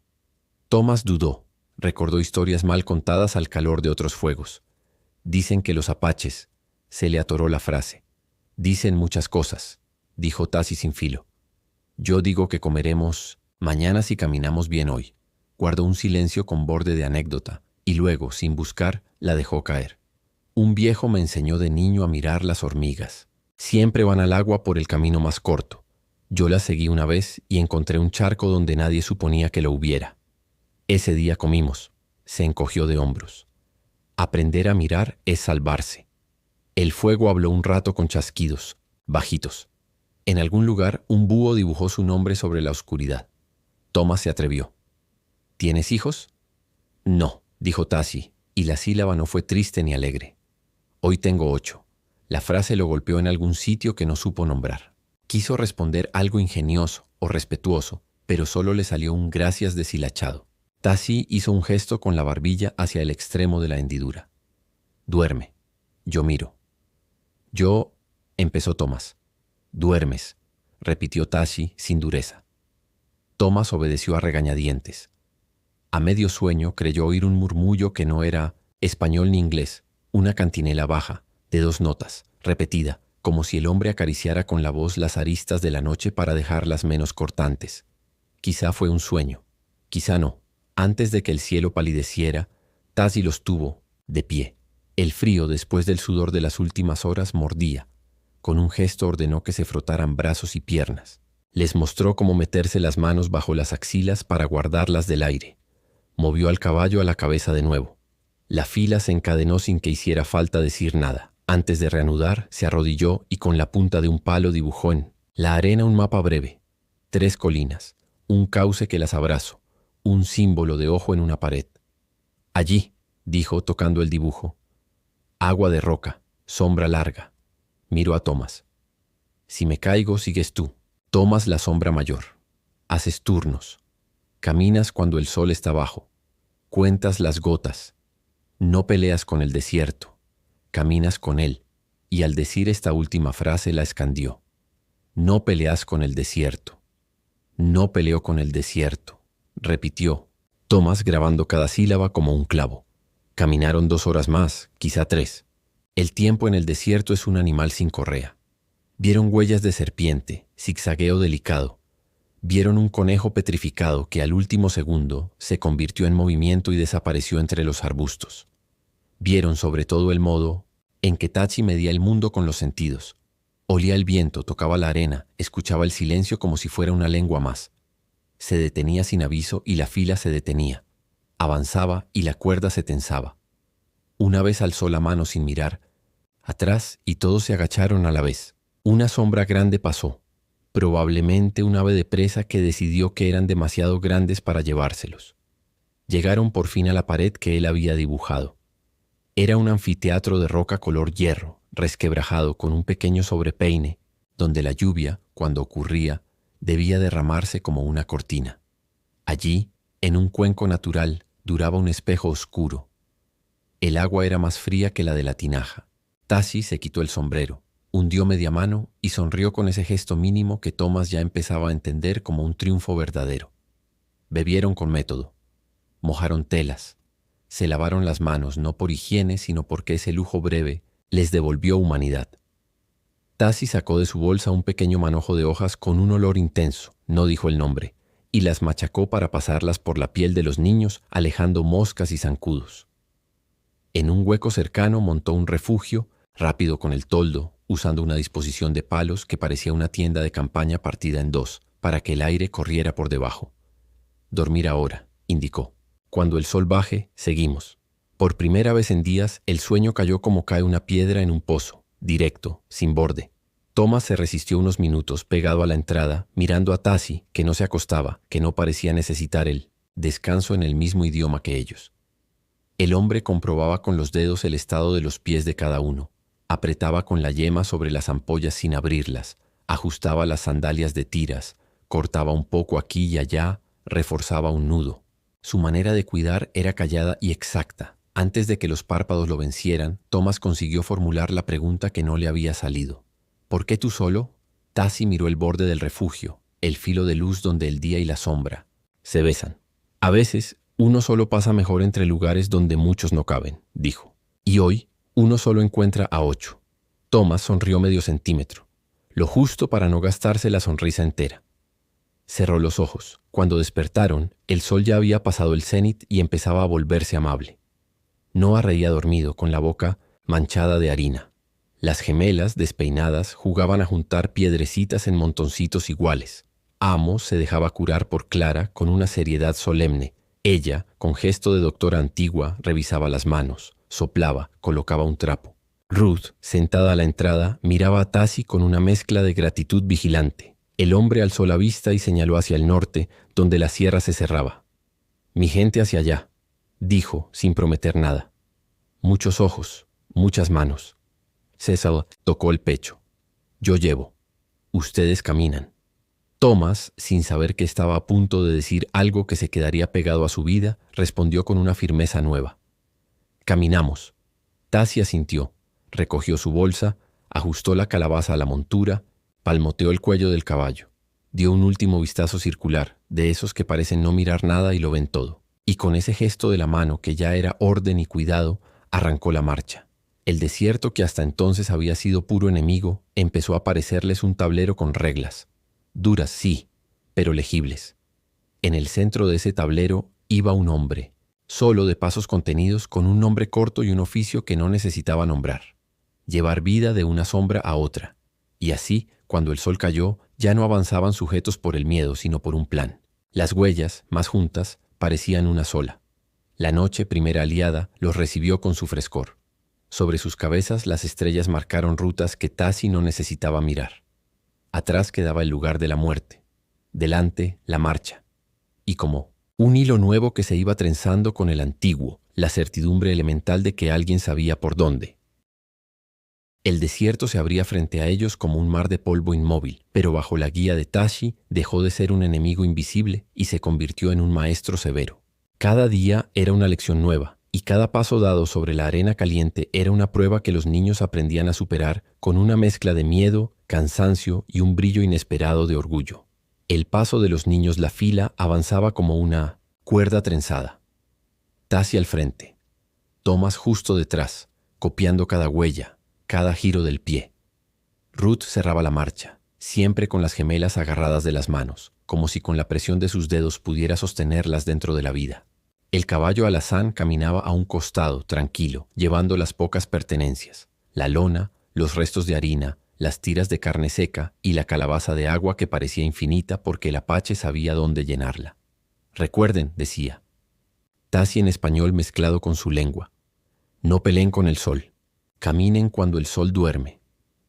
Thomas dudó, recordó historias mal contadas al calor de otros fuegos. Dicen que los apaches, se le atoró la frase. Dicen muchas cosas, dijo Tassi sin filo. Yo digo que comeremos mañana si caminamos bien hoy. Guardó un silencio con borde de anécdota y luego, sin buscar, la dejó caer. Un viejo me enseñó de niño a mirar las hormigas. Siempre van al agua por el camino más corto. Yo las seguí una vez y encontré un charco donde nadie suponía que lo hubiera. Ese día comimos. Se encogió de hombros. Aprender a mirar es salvarse. El fuego habló un rato con chasquidos, bajitos. En algún lugar, un búho dibujó su nombre sobre la oscuridad. Thomas se atrevió. ¿Tienes hijos? No, dijo Tassi, y la sílaba no fue triste ni alegre. Hoy tengo 8. La frase lo golpeó en algún sitio que no supo nombrar. Quiso responder algo ingenioso o respetuoso, pero solo le salió un gracias deshilachado. Tassi hizo un gesto con la barbilla hacia el extremo de la hendidura. Duerme. Yo miro. Yo, empezó Thomas. Duermes, repitió Tassi sin dureza. Thomas obedeció a regañadientes. A medio sueño creyó oír un murmullo que no era español ni inglés, una cantinela baja, de 2 notas, repetida, como si el hombre acariciara con la voz las aristas de la noche para dejarlas menos cortantes. Quizá fue un sueño, quizá no. Antes de que el cielo palideciera, Tassi los tuvo, de pie. El frío, después del sudor de las últimas horas, mordía. Con un gesto ordenó que se frotaran brazos y piernas. Les mostró cómo meterse las manos bajo las axilas para guardarlas del aire. Movió al caballo a la cabeza de nuevo. La fila se encadenó sin que hiciera falta decir nada. Antes de reanudar, se arrodilló y con la punta de un palo dibujó en la arena un mapa breve. 3 colinas, un cauce que las abrazó, un símbolo de ojo en una pared. Allí, dijo tocando el dibujo. Agua de roca, sombra larga. Miró a Thomas. Si me caigo, sigues tú. Tomas la sombra mayor. Haces turnos. Caminas cuando el sol está bajo. Cuentas las gotas. No peleas con el desierto. Caminas con él. Y al decir esta última frase la escandió. No peleas con el desierto. No peleo con el desierto, repitió, Thomas grabando cada sílaba como un clavo. Caminaron 2 horas más, quizá 3. El tiempo en el desierto es un animal sin correa. Vieron huellas de serpiente, zigzagueo delicado. Vieron un conejo petrificado que al último segundo se convirtió en movimiento y desapareció entre los arbustos. Vieron sobre todo el modo en que Tachi medía el mundo con los sentidos. Olía el viento, tocaba la arena, escuchaba el silencio como si fuera una lengua más. Se detenía sin aviso y la fila se detenía. Avanzaba y la cuerda se tensaba. Una vez alzó la mano sin mirar atrás y todos se agacharon a la vez. Una sombra grande pasó, probablemente un ave de presa que decidió que eran demasiado grandes para llevárselos. Llegaron por fin a la pared que él había dibujado. Era un anfiteatro de roca color hierro, resquebrajado con un pequeño sobrepeine, donde la lluvia, cuando ocurría, debía derramarse como una cortina. Allí, en un cuenco natural, duraba un espejo oscuro. El agua era más fría que la de la tinaja. Tashi se quitó el sombrero, hundió media mano y sonrió con ese gesto mínimo que Thomas ya empezaba a entender como un triunfo verdadero. Bebieron con método. Mojaron telas. Se lavaron las manos no por higiene, sino porque ese lujo breve les devolvió humanidad. Tashi sacó de su bolsa un pequeño manojo de hojas con un olor intenso, no dijo el nombre, y las machacó para pasarlas por la piel de los niños, alejando moscas y zancudos. En un hueco cercano montó un refugio, rápido con el toldo, usando una disposición de palos que parecía una tienda de campaña partida en 2, para que el aire corriera por debajo. Dormir ahora, indicó. Cuando el sol baje, seguimos. Por primera vez en días, el sueño cayó como cae una piedra en un pozo, directo, sin borde. Thomas se resistió unos minutos pegado a la entrada, mirando a Tashi, que no se acostaba, que no parecía necesitar el descanso en el mismo idioma que ellos. El hombre comprobaba con los dedos el estado de los pies de cada uno, apretaba con la yema sobre las ampollas sin abrirlas, ajustaba las sandalias de tiras, cortaba un poco aquí y allá, reforzaba un nudo. Su manera de cuidar era callada y exacta. Antes de que los párpados lo vencieran, Thomas consiguió formular la pregunta que no le había salido. ¿Por qué tú solo? Tashi miró el borde del refugio, el filo de luz donde el día y la sombra se besan. A veces, uno solo pasa mejor entre lugares donde muchos no caben, dijo. Y hoy, uno solo encuentra a 8. Thomas sonrió medio centímetro, lo justo para no gastarse la sonrisa entera. Cerró los ojos. Cuando despertaron, el sol ya había pasado el cenit y empezaba a volverse amable. Noah reía dormido, con la boca manchada de harina. Las gemelas, despeinadas, jugaban a juntar piedrecitas en montoncitos iguales. Amos se dejaba curar por Clara con una seriedad solemne. Ella, con gesto de doctora antigua, revisaba las manos, soplaba, colocaba un trapo. Ruth, sentada a la entrada, miraba a Tashi con una mezcla de gratitud vigilante. El hombre alzó la vista y señaló hacia el norte, donde la sierra se cerraba. «Mi gente hacia allá», dijo, sin prometer nada. «Muchos ojos, muchas manos». Cecil tocó el pecho. «Yo llevo. Ustedes caminan». Thomas, sin saber que estaba a punto de decir algo que se quedaría pegado a su vida, respondió con una firmeza nueva. «Caminamos». Tashi asintió, recogió su bolsa, ajustó la calabaza a la montura, palmoteó el cuello del caballo. Dio un último vistazo circular, de esos que parecen no mirar nada y lo ven todo. Y con ese gesto de la mano que ya era orden y cuidado, arrancó la marcha. El desierto, que hasta entonces había sido puro enemigo, empezó a parecerles un tablero con reglas. Duras, sí, pero legibles. En el centro de ese tablero iba un hombre, solo de pasos contenidos, con un nombre corto y un oficio que no necesitaba nombrar. Llevar vida de una sombra a otra. Y así, cuando el sol cayó, ya no avanzaban sujetos por el miedo, sino por un plan. Las huellas, más juntas, parecían una sola. La noche, primera aliada, los recibió con su frescor. Sobre sus cabezas las estrellas marcaron rutas que Tashi no necesitaba mirar. Atrás quedaba el lugar de la muerte. Delante, la marcha. Y como un hilo nuevo que se iba trenzando con el antiguo, la certidumbre elemental de que alguien sabía por dónde. El desierto se abría frente a ellos como un mar de polvo inmóvil, pero bajo la guía de Tashi dejó de ser un enemigo invisible y se convirtió en un maestro severo. Cada día era una lección nueva, y cada paso dado sobre la arena caliente era una prueba que los niños aprendían a superar con una mezcla de miedo, cansancio y un brillo inesperado de orgullo. El paso de los niños, la fila, avanzaba como una cuerda trenzada. Tashi al frente. Thomas justo detrás, copiando cada huella, cada giro del pie. Ruth cerraba la marcha, siempre con las gemelas agarradas de las manos, como si con la presión de sus dedos pudiera sostenerlas dentro de la vida. El caballo alazán caminaba a un costado, tranquilo, llevando las pocas pertenencias, la lona, los restos de harina, las tiras de carne seca y la calabaza de agua que parecía infinita porque el apache sabía dónde llenarla. Recuerden, decía, Tassi en español mezclado con su lengua, no peleen con el sol, caminen cuando el sol duerme.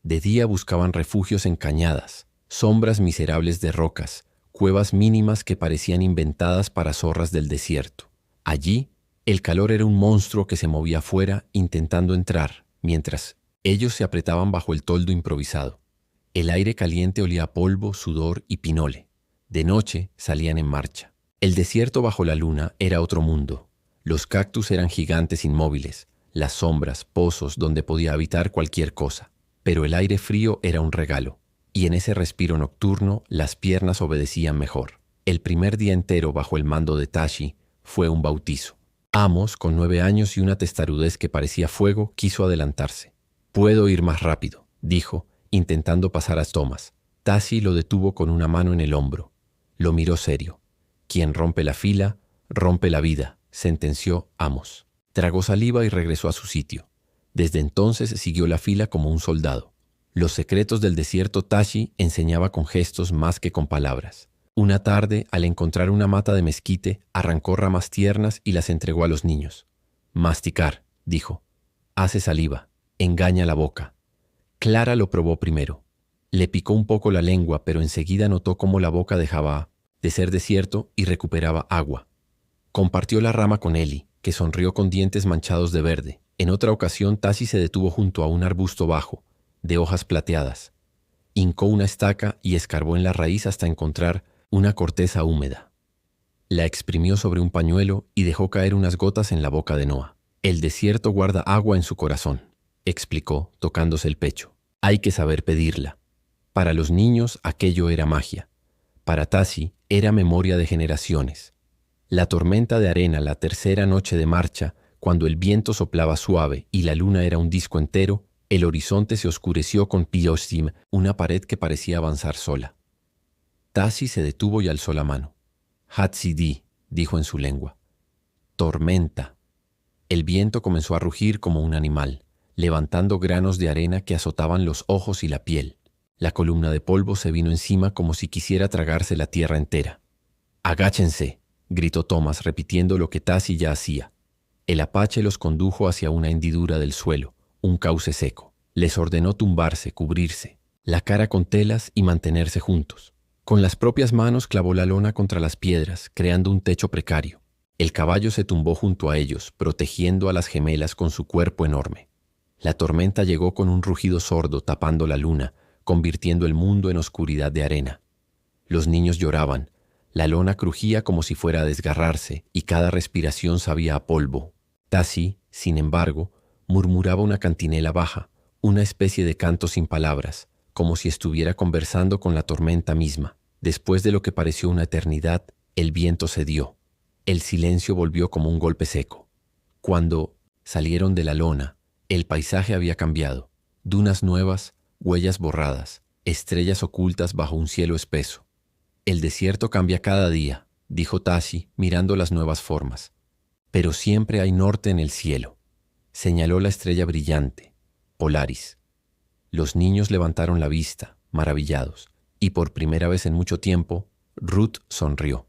De día buscaban refugios en cañadas, sombras miserables de rocas, cuevas mínimas que parecían inventadas para zorras del desierto. Allí, el calor era un monstruo que se movía afuera intentando entrar, mientras ellos se apretaban bajo el toldo improvisado. El aire caliente olía a polvo, sudor y pinole. De noche salían en marcha. El desierto bajo la luna era otro mundo. Los cactus eran gigantes inmóviles, las sombras, pozos donde podía habitar cualquier cosa. Pero el aire frío era un regalo, y en ese respiro nocturno las piernas obedecían mejor. El primer día entero bajo el mando de Tashi fue un bautizo. Amos, con 9 años y una testarudez que parecía fuego, quiso adelantarse. «Puedo ir más rápido», dijo, intentando pasar a Thomas. Tashi lo detuvo con una mano en el hombro. Lo miró serio. «Quien rompe la fila, rompe la vida», sentenció Amos. Tragó saliva y regresó a su sitio. Desde entonces siguió la fila como un soldado. Los secretos del desierto Tashi enseñaba con gestos más que con palabras. Una tarde, al encontrar una mata de mezquite, arrancó ramas tiernas y las entregó a los niños. «Masticar», dijo. «Hace saliva, engaña la boca». Clara lo probó primero. Le picó un poco la lengua, pero enseguida notó cómo la boca dejaba de ser desierto y recuperaba agua. Compartió la rama con Eli, que sonrió con dientes manchados de verde. En otra ocasión, Tashi se detuvo junto a un arbusto bajo, de hojas plateadas. Hincó una estaca y escarbó en la raíz hasta encontrar una corteza húmeda. La exprimió sobre un pañuelo y dejó caer unas gotas en la boca de Noah. «El desierto guarda agua en su corazón», explicó, tocándose el pecho. «Hay que saber pedirla». Para los niños aquello era magia. Para Tashi era memoria de generaciones. La tormenta de arena, la tercera noche de marcha, cuando el viento soplaba suave y la luna era un disco entero, el horizonte se oscureció con Piosim, una pared que parecía avanzar sola. Tashi se detuvo y alzó la mano. «Hatsidi», dijo en su lengua. «Tormenta». El viento comenzó a rugir como un animal, levantando granos de arena que azotaban los ojos y la piel. La columna de polvo se vino encima como si quisiera tragarse la tierra entera. «Agáchense», gritó Thomas, repitiendo lo que Tashi ya hacía. El apache los condujo hacia una hendidura del suelo, un cauce seco. Les ordenó tumbarse, cubrirse, la cara con telas y mantenerse juntos. Con las propias manos clavó la lona contra las piedras, creando un techo precario. El caballo se tumbó junto a ellos, protegiendo a las gemelas con su cuerpo enorme. La tormenta llegó con un rugido sordo tapando la luna, convirtiendo el mundo en oscuridad de arena. Los niños lloraban. La lona crujía como si fuera a desgarrarse y cada respiración sabía a polvo. Tashi, sin embargo, murmuraba una cantinela baja, una especie de canto sin palabras, como si estuviera conversando con la tormenta misma. Después de lo que pareció una eternidad, el viento cedió. El silencio volvió como un golpe seco. Cuando salieron de la lona, el paisaje había cambiado. Dunas nuevas, huellas borradas, estrellas ocultas bajo un cielo espeso. «El desierto cambia cada día», dijo Tashi, mirando las nuevas formas. «Pero siempre hay norte en el cielo». Señaló la estrella brillante, Polaris. Los niños levantaron la vista, maravillados, y por primera vez en mucho tiempo, Ruth sonrió.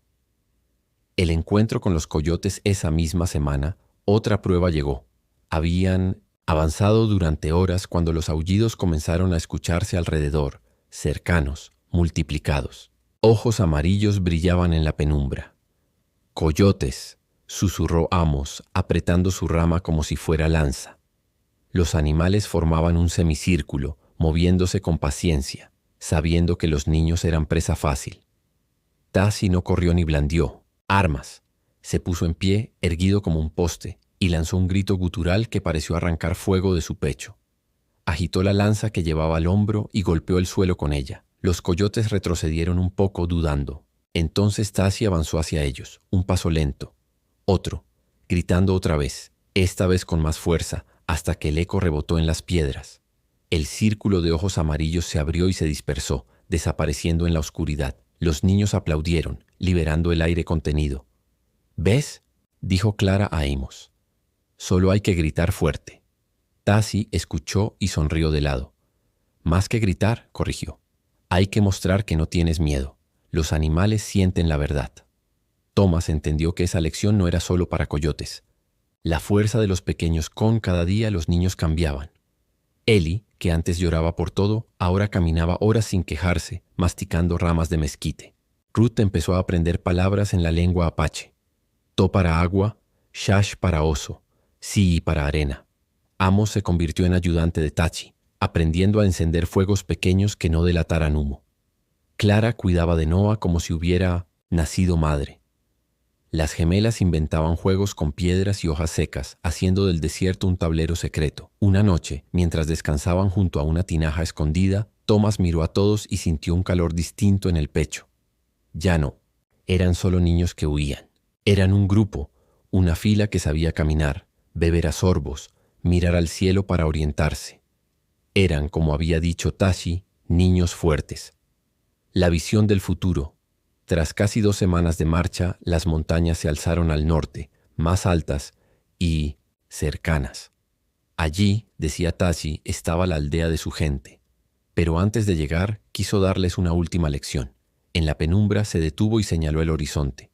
El encuentro con los coyotes esa misma semana, otra prueba llegó. Habían avanzado durante horas cuando los aullidos comenzaron a escucharse alrededor, cercanos, multiplicados. Ojos amarillos brillaban en la penumbra. «Coyotes», susurró Amos, apretando su rama como si fuera lanza. Los animales formaban un semicírculo, moviéndose con paciencia, sabiendo que los niños eran presa fácil. Tashi no corrió ni blandió. «Armas». Se puso en pie, erguido como un poste, y lanzó un grito gutural que pareció arrancar fuego de su pecho. Agitó la lanza que llevaba al hombro y golpeó el suelo con ella. Los coyotes retrocedieron un poco, dudando. Entonces Tashi avanzó hacia ellos, un paso lento. Otro, gritando otra vez, esta vez con más fuerza, hasta que el eco rebotó en las piedras. El círculo de ojos amarillos se abrió y se dispersó, desapareciendo en la oscuridad. Los niños aplaudieron, liberando el aire contenido. «¿Ves?», dijo Clara a Amos. «Solo hay que gritar fuerte». Tassie escuchó y sonrió de lado. «Más que gritar», corrigió. «Hay que mostrar que no tienes miedo. Los animales sienten la verdad». Thomas entendió que esa lección no era solo para coyotes. La fuerza de los pequeños con cada día los niños cambiaban. Ellie, que antes lloraba por todo, ahora caminaba horas sin quejarse, masticando ramas de mezquite. Ruth empezó a aprender palabras en la lengua apache. To para agua, shash para oso, si para arena. Amos se convirtió en ayudante de Tachi, aprendiendo a encender fuegos pequeños que no delataran humo. Clara cuidaba de Noah como si hubiera nacido madre. Las gemelas inventaban juegos con piedras y hojas secas, haciendo del desierto un tablero secreto. Una noche, mientras descansaban junto a una tinaja escondida, Thomas miró a todos y sintió un calor distinto en el pecho. Ya no, eran solo niños que huían. Eran un grupo, una fila que sabía caminar, beber a sorbos, mirar al cielo para orientarse. Eran, como había dicho Tashi, niños fuertes. La visión del futuro. Tras casi 2 semanas de marcha, las montañas se alzaron al norte, más altas y cercanas. Allí, decía Tashi, estaba la aldea de su gente. Pero antes de llegar, quiso darles una última lección. En la penumbra se detuvo y señaló el horizonte.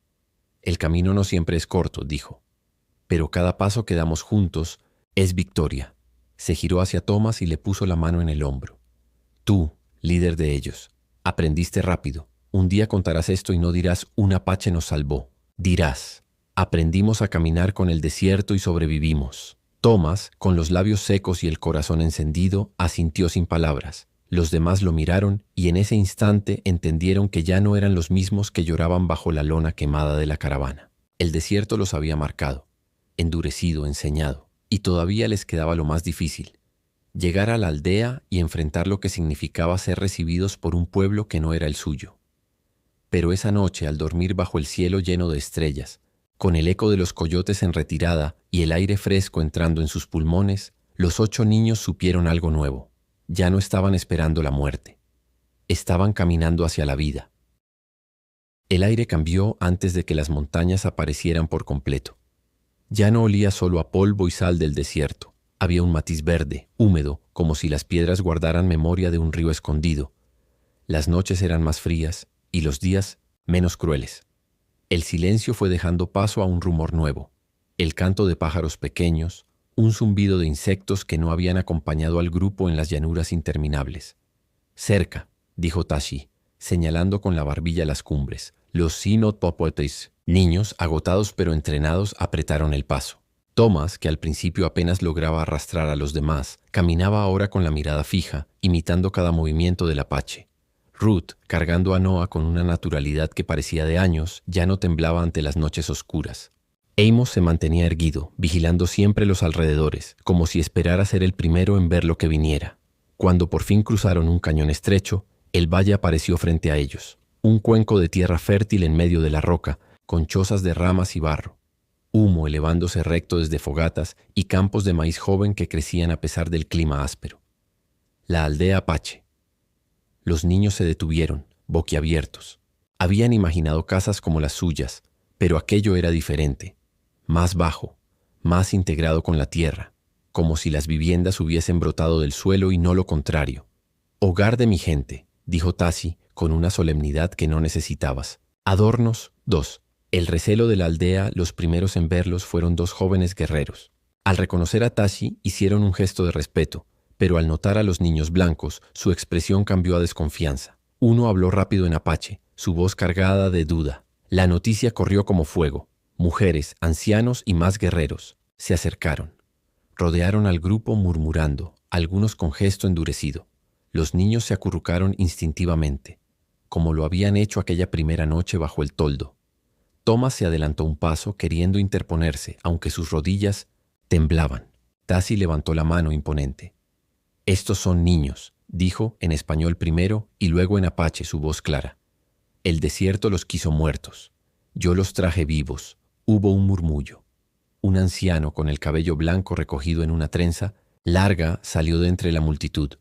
«El camino no siempre es corto», dijo. «Pero cada paso que damos juntos es victoria». Se giró hacia Thomas y le puso la mano en el hombro. «Tú, líder de ellos, aprendiste rápido. Un día contarás esto y no dirás «un apache nos salvó». Dirás «aprendimos a caminar con el desierto y sobrevivimos». Thomas, con los labios secos y el corazón encendido, asintió sin palabras. Los demás lo miraron y en ese instante entendieron que ya no eran los mismos que lloraban bajo la lona quemada de la caravana. El desierto los había marcado, endurecido, enseñado, y todavía les quedaba lo más difícil: llegar a la aldea y enfrentar lo que significaba ser recibidos por un pueblo que no era el suyo. Pero esa noche, al dormir bajo el cielo lleno de estrellas, con el eco de los coyotes en retirada y el aire fresco entrando en sus pulmones, los 8 niños supieron algo nuevo. Ya no estaban esperando la muerte. Estaban caminando hacia la vida. El aire cambió antes de que las montañas aparecieran por completo. Ya no olía solo a polvo y sal del desierto. Había un matiz verde, húmedo, como si las piedras guardaran memoria de un río escondido. Las noches eran más frías y los días menos crueles. El silencio fue dejando paso a un rumor nuevo, el canto de pájaros pequeños, un zumbido de insectos que no habían acompañado al grupo en las llanuras interminables. «Cerca», dijo Tashi, señalando con la barbilla las cumbres. Los Sinotpopotes, niños, agotados pero entrenados, apretaron el paso. Thomas, que al principio apenas lograba arrastrar a los demás, caminaba ahora con la mirada fija, imitando cada movimiento del apache. Ruth, cargando a Noah con una naturalidad que parecía de años, ya no temblaba ante las noches oscuras. Amos se mantenía erguido, vigilando siempre los alrededores, como si esperara ser el primero en ver lo que viniera. Cuando por fin cruzaron un cañón estrecho, el valle apareció frente a ellos, un cuenco de tierra fértil en medio de la roca, con chozas de ramas y barro, humo elevándose recto desde fogatas y campos de maíz joven que crecían a pesar del clima áspero. La aldea apache. Los niños se detuvieron, boquiabiertos. Habían imaginado casas como las suyas, pero aquello era diferente. Más bajo, más integrado con la tierra, como si las viviendas hubiesen brotado del suelo y no lo contrario. «Hogar de mi gente», dijo Tashi con una solemnidad que no necesitabas. «Adornos, 2. El recelo de la aldea, los primeros en verlos fueron 2 jóvenes guerreros. Al reconocer a Tashi, hicieron un gesto de respeto, pero al notar a los niños blancos, su expresión cambió a desconfianza. Uno habló rápido en apache, su voz cargada de duda. La noticia corrió como fuego. Mujeres, ancianos y más guerreros se acercaron. Rodearon al grupo murmurando, algunos con gesto endurecido. Los niños se acurrucaron instintivamente, como lo habían hecho aquella primera noche bajo el toldo. Thomas se adelantó un paso queriendo interponerse, aunque sus rodillas temblaban. Tashi levantó la mano imponente. «Estos son niños», dijo en español primero y luego en apache, su voz clara. «El desierto los quiso muertos. Yo los traje vivos». Hubo un murmullo. Un anciano con el cabello blanco recogido en una trenza larga salió de entre la multitud.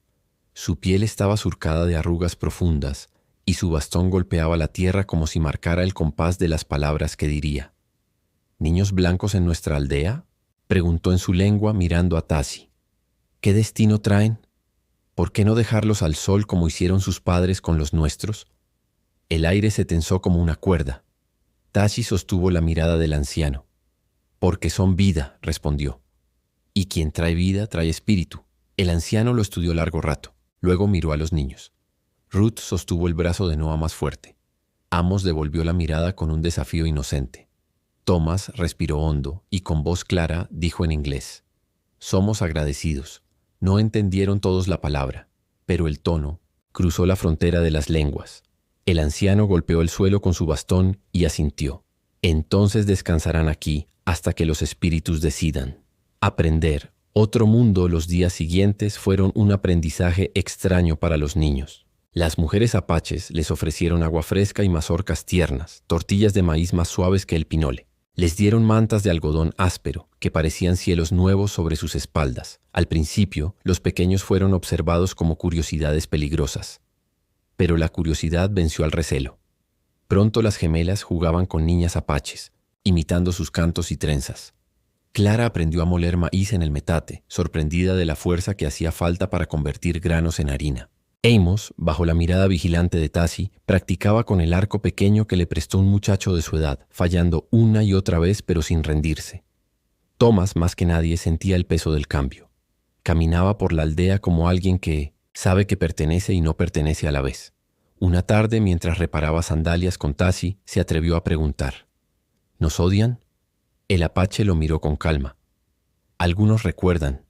Su piel estaba surcada de arrugas profundas y su bastón golpeaba la tierra como si marcara el compás de las palabras que diría. ¿Niños blancos en nuestra aldea?, preguntó en su lengua mirando a Tasi. ¿Qué destino traen? ¿Por qué no dejarlos al sol como hicieron sus padres con los nuestros? El aire se tensó como una cuerda. Tasi sostuvo la mirada del anciano. Porque son vida, respondió. Y quien trae vida trae espíritu. El anciano lo estudió largo rato. Luego miró a los niños. Ruth sostuvo el brazo de Noah más fuerte. Amos devolvió la mirada con un desafío inocente. Thomas respiró hondo y con voz clara dijo en inglés: «Somos agradecidos». No entendieron todos la palabra, pero el tono cruzó la frontera de las lenguas. El anciano golpeó el suelo con su bastón y asintió. Entonces descansarán aquí hasta que los espíritus decidan. Aprender otro mundo los días siguientes fueron un aprendizaje extraño para los niños. Las mujeres apaches les ofrecieron agua fresca y mazorcas tiernas, tortillas de maíz más suaves que el pinole. Les dieron mantas de algodón áspero, que parecían cielos nuevos sobre sus espaldas. Al principio, los pequeños fueron observados como curiosidades peligrosas. Pero la curiosidad venció al recelo. Pronto las gemelas jugaban con niñas apaches, imitando sus cantos y trenzas. Clara aprendió a moler maíz en el metate, sorprendida de la fuerza que hacía falta para convertir granos en harina. Amos, bajo la mirada vigilante de Tasi, practicaba con el arco pequeño que le prestó un muchacho de su edad, fallando una y otra vez pero sin rendirse. Thomas, más que nadie, sentía el peso del cambio. Caminaba por la aldea como alguien que sabe que pertenece y no pertenece a la vez. Una tarde, mientras reparaba sandalias con Tasi, se atrevió a preguntar: ¿Nos odian? El apache lo miró con calma. Algunos recuerdan,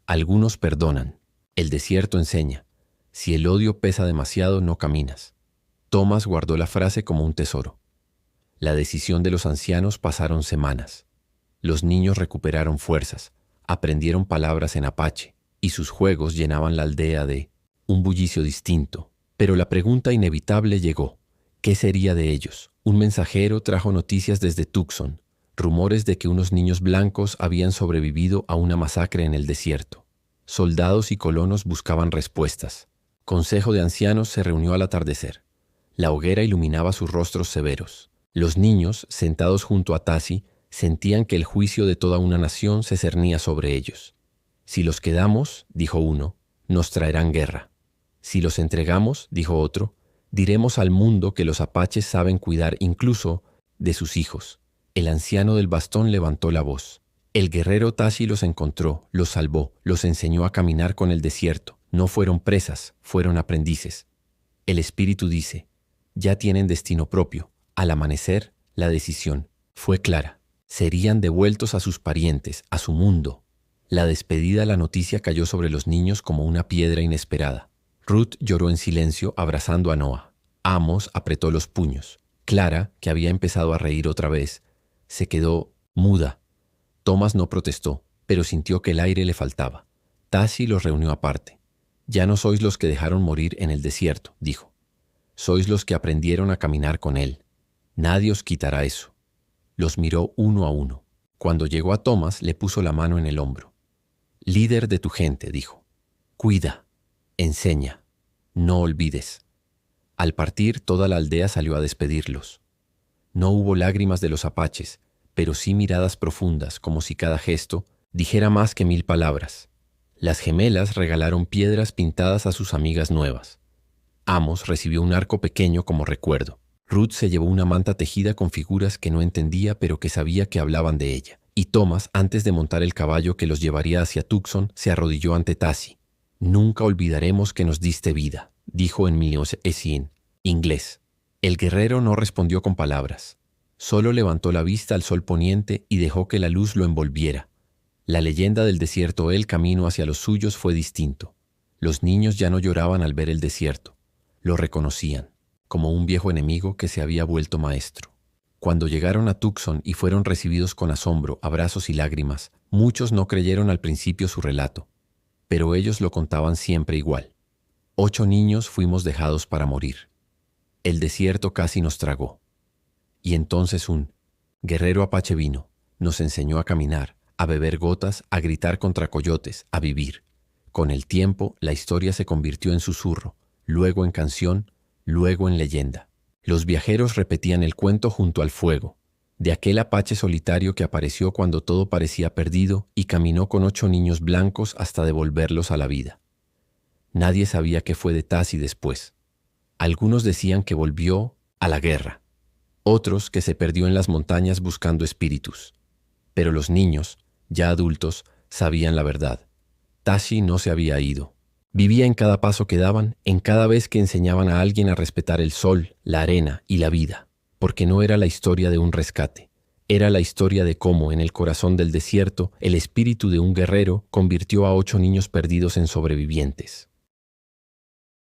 algunos perdonan. El desierto enseña. Si el odio pesa demasiado, no caminas. Thomas guardó la frase como un tesoro. La decisión de los ancianos pasaron semanas. Los niños recuperaron fuerzas, aprendieron palabras en apache, y sus juegos llenaban la aldea de un bullicio distinto. Pero la pregunta inevitable llegó. ¿Qué sería de ellos? Un mensajero trajo noticias desde Tucson, rumores de que unos niños blancos habían sobrevivido a una masacre en el desierto. Soldados y colonos buscaban respuestas. Consejo de ancianos se reunió al atardecer. La hoguera iluminaba sus rostros severos. Los niños, sentados junto a Tasi, sentían que el juicio de toda una nación se cernía sobre ellos. Si los quedamos, dijo uno, nos traerán guerra. Si los entregamos, dijo otro, diremos al mundo que los apaches saben cuidar incluso de sus hijos. El anciano del bastón levantó la voz. El guerrero Tasi los encontró, los salvó, los enseñó a caminar con el desierto. No fueron presas, fueron aprendices. El espíritu dice: ya tienen destino propio. Al amanecer, la decisión fue clara. Serían devueltos a sus parientes, a su mundo. La despedida, la noticia cayó sobre los niños como una piedra inesperada. Ruth lloró en silencio, abrazando a Noah. Amos apretó los puños. Clara, que había empezado a reír otra vez, se quedó muda. Thomas no protestó, pero sintió que el aire le faltaba. Tasi los reunió aparte. Ya no sois los que dejaron morir en el desierto, dijo. Sois los que aprendieron a caminar con él. Nadie os quitará eso. Los miró uno a uno. Cuando llegó a Thomas, le puso la mano en el hombro. Líder de tu gente, dijo. Cuida, enseña, no olvides. Al partir, toda la aldea salió a despedirlos. No hubo lágrimas de los apaches, pero sí miradas profundas, como si cada gesto dijera más que 1000 palabras. Las gemelas regalaron piedras pintadas a sus amigas nuevas. Amos recibió un arco pequeño como recuerdo. Ruth se llevó una manta tejida con figuras que no entendía pero que sabía que hablaban de ella. Y Thomas, antes de montar el caballo que los llevaría hacia Tucson, se arrodilló ante Tasi. Nunca olvidaremos que nos diste vida, dijo en Miocene, inglés. El guerrero no respondió con palabras. Solo levantó la vista al sol poniente y dejó que la luz lo envolviera. La leyenda del desierto, el camino hacia los suyos, fue distinto. Los niños ya no lloraban al ver el desierto. Lo reconocían, como un viejo enemigo que se había vuelto maestro. Cuando llegaron a Tucson y fueron recibidos con asombro, abrazos y lágrimas, muchos no creyeron al principio su relato, pero ellos lo contaban siempre igual. 8 niños fuimos dejados para morir. El desierto casi nos tragó. Y entonces un guerrero apache vino, Nos enseñó a caminar, a beber gotas, a gritar contra coyotes, a vivir. Con el tiempo, la historia se convirtió en susurro, luego en canción, luego en leyenda. Los viajeros repetían el cuento junto al fuego, de aquel apache solitario que apareció cuando todo parecía perdido y caminó con 8 niños blancos hasta devolverlos a la vida. Nadie sabía qué fue de Tassi después. Algunos decían que volvió a la guerra, otros que se perdió en las montañas buscando espíritus. Pero los niños, ya adultos, sabían la verdad. Tassi no se había ido. Vivía en cada paso que daban, en cada vez que enseñaban a alguien a respetar el sol, la arena y la vida, porque no era la historia de un rescate. Era la historia de cómo, en el corazón del desierto, el espíritu de un guerrero convirtió a 8 niños perdidos en sobrevivientes.